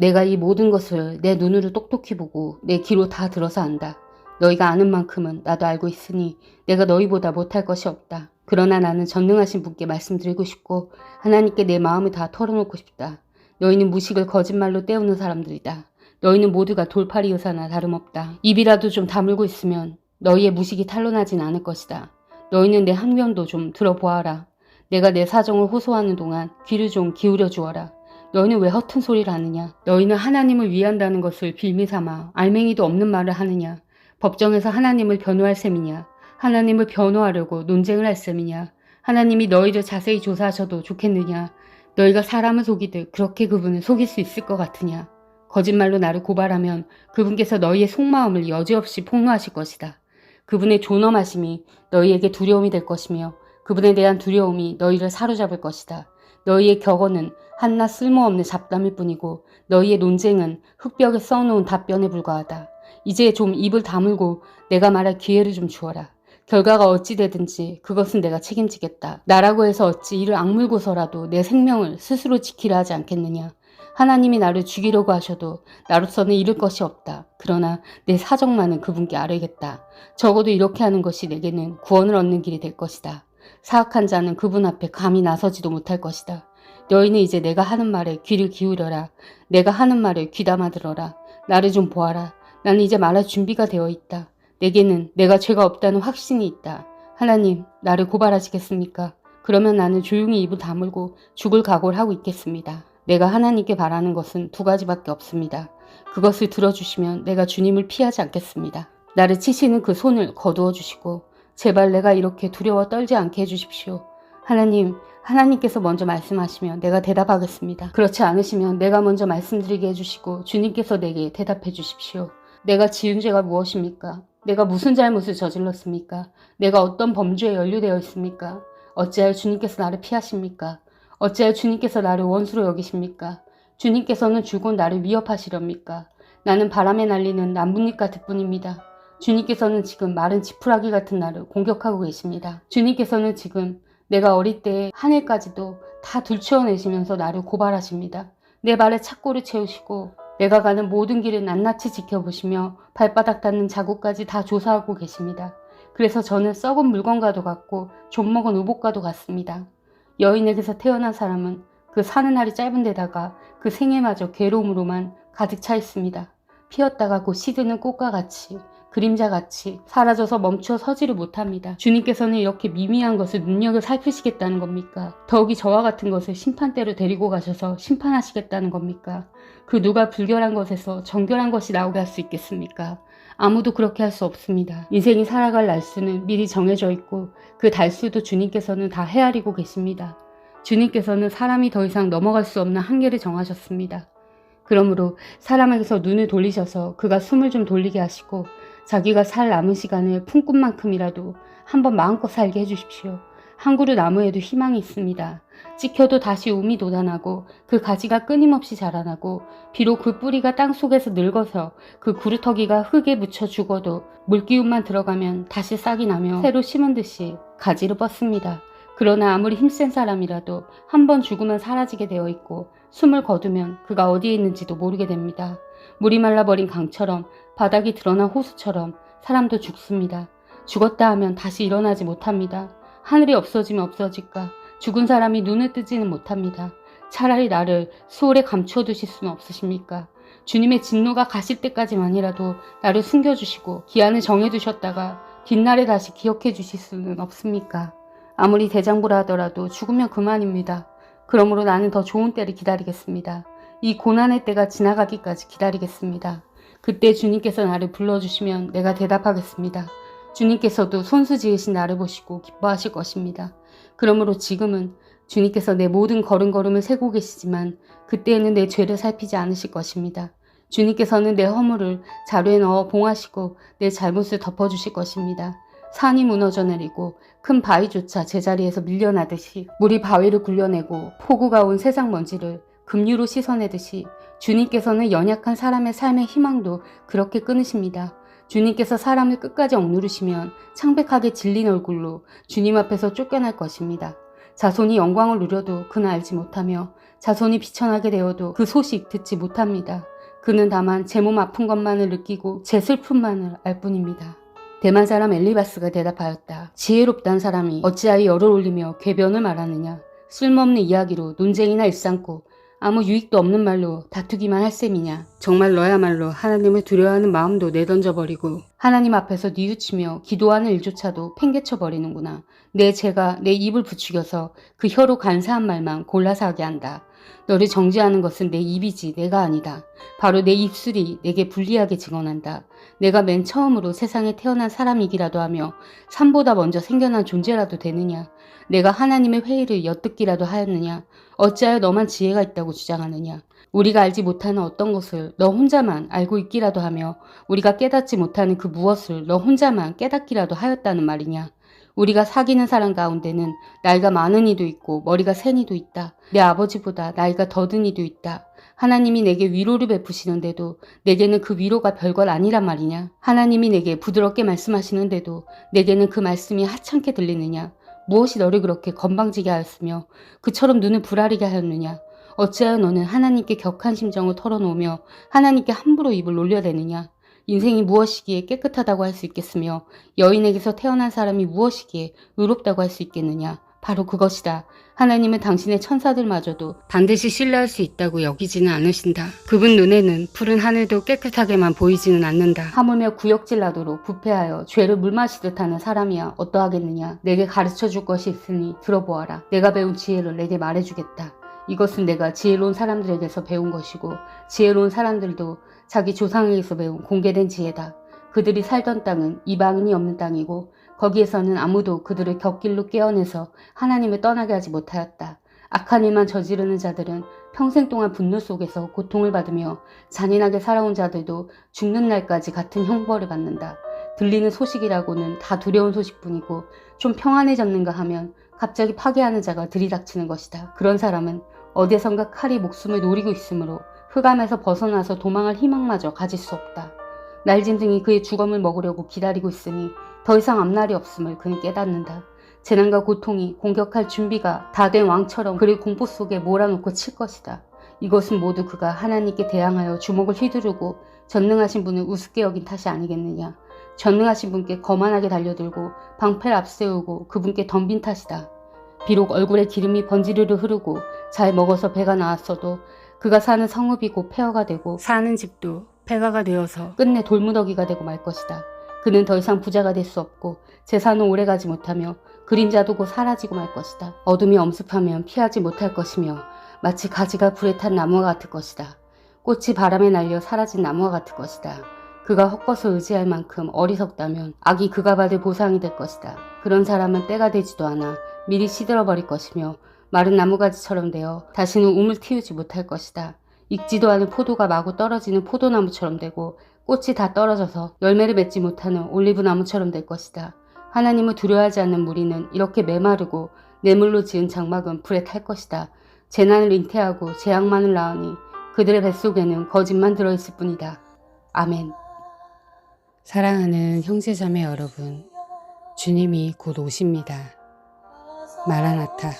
내가 이 모든 것을 내 눈으로 똑똑히 보고 내 귀로 다 들어서 안다. 너희가 아는 만큼은 나도 알고 있으니 내가 너희보다 못할 것이 없다. 그러나 나는 전능하신 분께 말씀드리고 싶고 하나님께 내 마음을 다 털어놓고 싶다. 너희는 무식을 거짓말로 때우는 사람들이다. 너희는 모두가 돌팔이 의사나 다름없다. 입이라도 좀 다물고 있으면 너희의 무식이 탄로나진 않을 것이다. 너희는 내 항변도 좀 들어보아라. 내가 내 사정을 호소하는 동안 귀를 좀 기울여 주어라. 너희는 왜 허튼 소리를 하느냐? 너희는 하나님을 위한다는 것을 빌미삼아 알맹이도 없는 말을 하느냐? 법정에서 하나님을 변호할 셈이냐? 하나님을 변호하려고 논쟁을 할 셈이냐? 하나님이 너희를 자세히 조사하셔도 좋겠느냐? 너희가 사람을 속이듯 그렇게 그분을 속일 수 있을 것 같으냐? 거짓말로 나를 고발하면 그분께서 너희의 속마음을 여지없이 폭로하실 것이다. 그분의 존엄하심이 너희에게 두려움이 될 것이며 그분에 대한 두려움이 너희를 사로잡을 것이다. 너희의 격언은 한낱 쓸모없는 잡담일 뿐이고 너희의 논쟁은 흙벽에 써놓은 답변에 불과하다. 이제 좀 입을 다물고 내가 말할 기회를 좀 주어라. 결과가 어찌 되든지 그것은 내가 책임지겠다. 나라고 해서 어찌 이를 악물고서라도 내 생명을 스스로 지키려 하지 않겠느냐. 하나님이 나를 죽이려고 하셔도 나로서는 잃을 것이 없다. 그러나 내 사정만은 그분께 아뢰겠다. 적어도 이렇게 하는 것이 내게는 구원을 얻는 길이 될 것이다. 사악한 자는 그분 앞에 감히 나서지도 못할 것이다. 너희는 이제 내가 하는 말에 귀를 기울여라. 내가 하는 말에 귀담아 들어라. 나를 좀 보아라. 나는 이제 말할 준비가 되어 있다. 내게는 내가 죄가 없다는 확신이 있다. 하나님, 나를 고발하시겠습니까? 그러면 나는 조용히 입을 다물고 죽을 각오를 하고 있겠습니다. 내가 하나님께 바라는 것은 두 가지밖에 없습니다. 그것을 들어주시면 내가 주님을 피하지 않겠습니다. 나를 치시는 그 손을 거두어 주시고 제발 내가 이렇게 두려워 떨지 않게 해주십시오. 하나님께서 먼저 말씀하시면 내가 대답하겠습니다. 그렇지 않으시면 내가 먼저 말씀드리게 해주시고 주님께서 내게 대답해 주십시오. 내가 지은 죄가 무엇입니까? 내가 무슨 잘못을 저질렀습니까? 내가 어떤 범죄에 연루되어 있습니까? 어찌하여 주님께서 나를 피하십니까? 어찌하여 주님께서 나를 원수로 여기십니까? 주님께서는 줄곧 나를 위협하시렵니까? 나는 바람에 날리는 나뭇잎 같을 뿐입니다. 주님께서는 지금 마른 지푸라기 같은 나를 공격하고 계십니다. 주님께서는 지금 내가 어릴 때 하늘까지도 다 들추어내시면서 나를 고발하십니다. 내 발에 착고를 채우시고 내가 가는 모든 길을 낱낱이 지켜보시며 발바닥 닿는 자국까지 다 조사하고 계십니다. 그래서 저는 썩은 물건과도 같고 좀먹은 의복과도 같습니다. 여인에게서 태어난 사람은 그 사는 날이 짧은 데다가 그 생애마저 괴로움으로만 가득 차 있습니다. 피었다가 곧 시드는 꽃과 같이 그림자같이 사라져서 멈춰 서지를 못합니다. 주님께서는 이렇게 미미한 것을 눈여겨 살피시겠다는 겁니까? 더욱이 저와 같은 것을 심판대로 데리고 가셔서 심판하시겠다는 겁니까? 그 누가 불결한 것에서 정결한 것이 나오게 할 수 있겠습니까? 아무도 그렇게 할 수 없습니다. 인생이 살아갈 날수는 미리 정해져 있고 그 달수도 주님께서는 다 헤아리고 계십니다. 주님께서는 사람이 더 이상 넘어갈 수 없는 한계를 정하셨습니다. 그러므로 사람에게서 눈을 돌리셔서 그가 숨을 좀 돌리게 하시고 자기가 살 남은 시간을 품꾼만큼이라도 한번 마음껏 살게 해주십시오. 한 그루 나무에도 희망이 있습니다. 찍혀도 다시 움이 돋아나고 그 가지가 끊임없이 자라나고 비록 그 뿌리가 땅속에서 늙어서 그 구루터기가 흙에 묻혀 죽어도 물기운만 들어가면 다시 싹이 나며 새로 심은 듯이 가지를 뻗습니다. 그러나 아무리 힘센 사람이라도 한 번 죽으면 사라지게 되어 있고 숨을 거두면 그가 어디에 있는지도 모르게 됩니다. 물이 말라버린 강처럼 바닥이 드러난 호수처럼 사람도 죽습니다. 죽었다 하면 다시 일어나지 못합니다. 하늘이 없어지면 없어질까 죽은 사람이 눈을 뜨지는 못합니다. 차라리 나를 수월에 감추어두실 수는 없으십니까? 주님의 진노가 가실 때까지만이라도 나를 숨겨주시고 기한을 정해두셨다가 뒷날에 다시 기억해 주실 수는 없습니까? 아무리 대장부라 하더라도 죽으면 그만입니다. 그러므로 나는 더 좋은 때를 기다리겠습니다. 이 고난의 때가 지나가기까지 기다리겠습니다. 그때 주님께서 나를 불러주시면 내가 대답하겠습니다. 주님께서도 손수 지으신 나를 보시고 기뻐하실 것입니다. 그러므로 지금은 주님께서 내 모든 걸음걸음을 세고 계시지만 그때에는 내 죄를 살피지 않으실 것입니다. 주님께서는 내 허물을 자루에 넣어 봉하시고 내 잘못을 덮어주실 것입니다. 산이 무너져 내리고 큰 바위조차 제자리에서 밀려나듯이 물이 바위를 굴려내고 폭우가 온 세상 먼지를 급류로 씻어내듯이 주님께서는 연약한 사람의 삶의 희망도 그렇게 끊으십니다. 주님께서 사람을 끝까지 억누르시면 창백하게 질린 얼굴로 주님 앞에서 쫓겨날 것입니다. 자손이 영광을 누려도 그는 알지 못하며 자손이 비천하게 되어도 그 소식 듣지 못합니다. 그는 다만 제 몸 아픈 것만을 느끼고 제 슬픔만을 알 뿐입니다. 대만 사람 엘리바스가 대답하였다. 지혜롭다는 사람이 어찌하여 열을 올리며 궤변을 말하느냐. 쓸모없는 이야기로 논쟁이나 일삼고 아무 유익도 없는 말로 다투기만 할 셈이냐. 정말 너야말로 하나님을 두려워하는 마음도 내던져버리고 하나님 앞에서 뉘우치며 기도하는 일조차도 팽개쳐버리는구나. 내 죄가 내 입을 부추겨서 그 혀로 간사한 말만 골라서 하게 한다. 너를 정죄하는 것은 내 입이지 내가 아니다. 바로 내 입술이 내게 불리하게 증언한다. 내가 맨 처음으로 세상에 태어난 사람이기라도 하며 삶보다 먼저 생겨난 존재라도 되느냐. 내가 하나님의 회의를 엿듣기라도 하였느냐. 어찌하여 너만 지혜가 있다고 주장하느냐. 우리가 알지 못하는 어떤 것을 너 혼자만 알고 있기라도 하며 우리가 깨닫지 못하는 그 무엇을 너 혼자만 깨닫기라도 하였다는 말이냐. 우리가 사귀는 사람 가운데는 나이가 많은 이도 있고 머리가 센 이도 있다. 내 아버지보다 나이가 더든 이도 있다. 하나님이 내게 위로를 베푸시는데도 내게는 그 위로가 별것 아니란 말이냐. 하나님이 내게 부드럽게 말씀하시는데도 내게는 그 말씀이 하찮게 들리느냐. 무엇이 너를 그렇게 건방지게 하였으며 그처럼 눈을 부라리게 하였느냐. 어찌하여 너는 하나님께 격한 심정을 털어놓으며 하나님께 함부로 입을 놀려대느냐. 인생이 무엇이기에 깨끗하다고 할 수 있겠으며 여인에게서 태어난 사람이 무엇이기에 의롭다고 할 수 있겠느냐. 바로 그것이다. 하나님은 당신의 천사들마저도 반드시 신뢰할 수 있다고 여기지는 않으신다. 그분 눈에는 푸른 하늘도 깨끗하게만 보이지는 않는다. 하물며 구역질 나도록 부패하여 죄를 물마시듯 하는 사람이야 어떠하겠느냐. 내게 가르쳐줄 것이 있으니 들어보아라. 내가 배운 지혜를 내게 말해주겠다. 이것은 내가 지혜로운 사람들에게서 배운 것이고 지혜로운 사람들도 자기 조상에게서 배운 공개된 지혜다. 그들이 살던 땅은 이방인이 없는 땅이고 거기에서는 아무도 그들을 곁길로 깨어내서 하나님을 떠나게 하지 못하였다. 악한 일만 저지르는 자들은 평생 동안 분노 속에서 고통을 받으며 잔인하게 살아온 자들도 죽는 날까지 같은 형벌을 받는다. 들리는 소식이라고는 다 두려운 소식뿐이고 좀 평안해졌는가 하면 갑자기 파괴하는 자가 들이닥치는 것이다. 그런 사람은 어디선가 칼이 목숨을 노리고 있으므로 흑암에서 벗어나서 도망할 희망마저 가질 수 없다. 날짐승이 그의 주검을 먹으려고 기다리고 있으니 더 이상 앞날이 없음을 그는 깨닫는다. 재난과 고통이 공격할 준비가 다 된 왕처럼 그를 공포 속에 몰아놓고 칠 것이다. 이것은 모두 그가 하나님께 대항하여 주먹을 휘두르고 전능하신 분을 우습게 여긴 탓이 아니겠느냐. 전능하신 분께 거만하게 달려들고 방패를 앞세우고 그분께 덤빈 탓이다. 비록 얼굴에 기름이 번지르르 흐르고 잘 먹어서 배가 나왔어도 그가 사는 성읍이 곧 폐허가 되고 사는 집도 폐가가 되어서 끝내 돌무더기가 되고 말 것이다. 그는 더 이상 부자가 될 수 없고 재산은 오래가지 못하며 그림자도 곧 사라지고 말 것이다. 어둠이 엄습하면 피하지 못할 것이며 마치 가지가 불에 탄 나무와 같을 것이다. 꽃이 바람에 날려 사라진 나무와 같을 것이다. 그가 헛것을 의지할 만큼 어리석다면 악이 그가 받을 보상이 될 것이다. 그런 사람은 때가 되지도 않아 미리 시들어버릴 것이며 마른 나무가지처럼 되어 다시는 움을 틔우지 못할 것이다. 익지도 않은 포도가 마구 떨어지는 포도나무처럼 되고 꽃이 다 떨어져서 열매를 맺지 못하는 올리브나무처럼 될 것이다. 하나님을 두려워하지 않는 무리는 이렇게 메마르고 뇌물로 지은 장막은 불에 탈 것이다. 재난을 잉태하고 재앙만을 낳으니 그들의 뱃속에는 거짓만 들어있을 뿐이다. 아멘. 사랑하는 형제자매 여러분, 주님이 곧 오십니다. 마라나타.